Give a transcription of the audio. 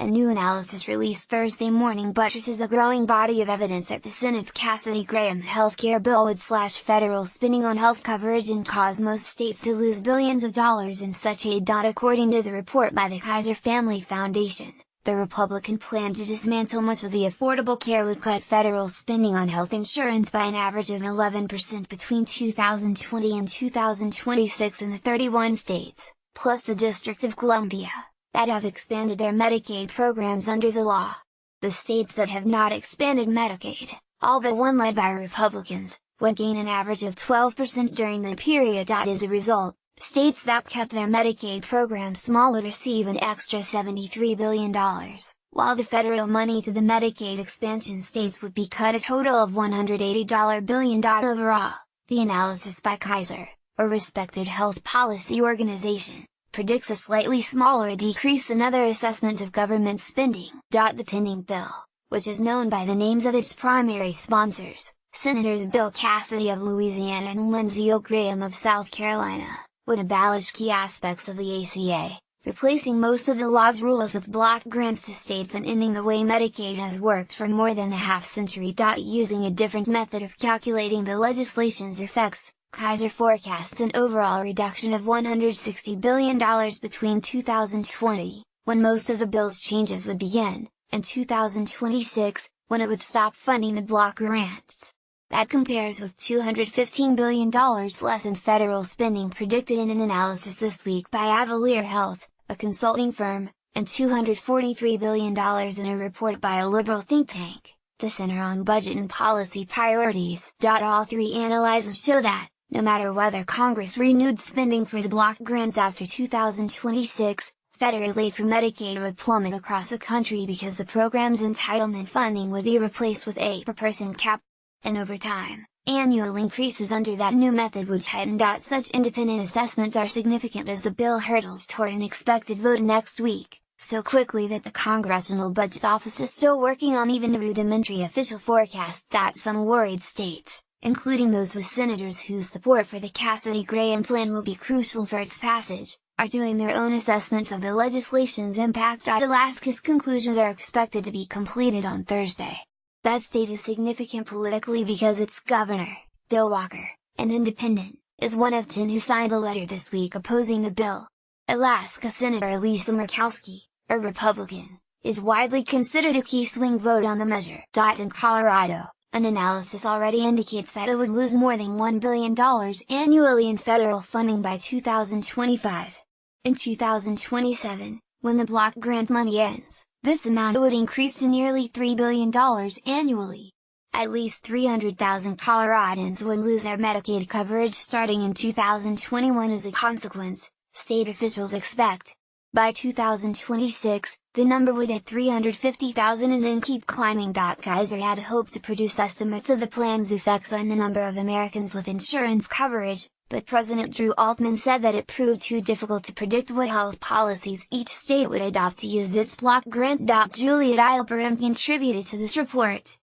A new analysis released Thursday morning buttresses a growing body of evidence that the Senate's Cassidy-Graham healthcare bill would slash federal spending on health coverage and cause most states to lose billions of dollars in such aid. According to the report by the Kaiser Family Foundation, the Republican plan to dismantle much of the Affordable Care would cut federal spending on health insurance by an average of 11% between 2020 and 2026 in the 31 states, plus the District of Columbia, that have expanded their Medicaid programs under the law. The states that have not expanded Medicaid, all but one led by Republicans, would gain an average of 12% during the period. As a result, states that kept their Medicaid programs small would receive an extra $73 billion, while the federal money to the Medicaid expansion states would be cut a total of $180 billion overall. The analysis by Kaiser, a respected health policy organization, predicts a slightly smaller decrease in other assessments of government spending. The pending bill, which is known by the names of its primary sponsors, Senators Bill Cassidy of Louisiana and Lindsey Graham of South Carolina, would abolish key aspects of the ACA, replacing most of the law's rules with block grants to states and ending the way Medicaid has worked for more than a half-century. Using a different method of calculating the legislation's effects, Kaiser forecasts an overall reduction of $160 billion between 2020, when most of the bill's changes would begin, and 2026, when it would stop funding the block grants. That compares with $215 billion less in federal spending predicted in an analysis this week by Avalere Health, a consulting firm, and $243 billion in a report by a liberal think tank, the Center on Budget and Policy Priorities. All three analyses show that, no matter whether Congress renewed spending for the block grants after 2026, federal aid for Medicaid would plummet across the country because the program's entitlement funding would be replaced with a per-person cap. And over time, annual increases under that new method would tighten. Such independent assessments are significant as the bill hurtles toward an expected vote next week, so quickly that the Congressional Budget Office is still working on even a rudimentary official forecast. Some worried states, including those with senators whose support for the Cassidy-Graham plan will be crucial for its passage, are doing their own assessments of the legislation's impact. Alaska's conclusions are expected to be completed on Thursday. That state is significant politically because its governor, Bill Walker, an independent, is one of 10 who signed a letter this week opposing the bill. Alaska Senator Lisa Murkowski, a Republican, is widely considered a key swing vote on the measure. In Colorado, an analysis already indicates that it would lose more than $1 billion annually in federal funding by 2025. In 2027, when the block grant money ends, this amount would increase to nearly $3 billion annually. At least 300,000 Coloradans would lose their Medicaid coverage starting in 2021 as a consequence, state officials expect. By 2026, the number would hit 350,000 and then keep climbing. Kaiser had hoped to produce estimates of the plan's effects on the number of Americans with insurance coverage, but President Drew Altman said that it proved too difficult to predict what health policies each state would adopt to use its block grant. Juliet Eilperim contributed to this report.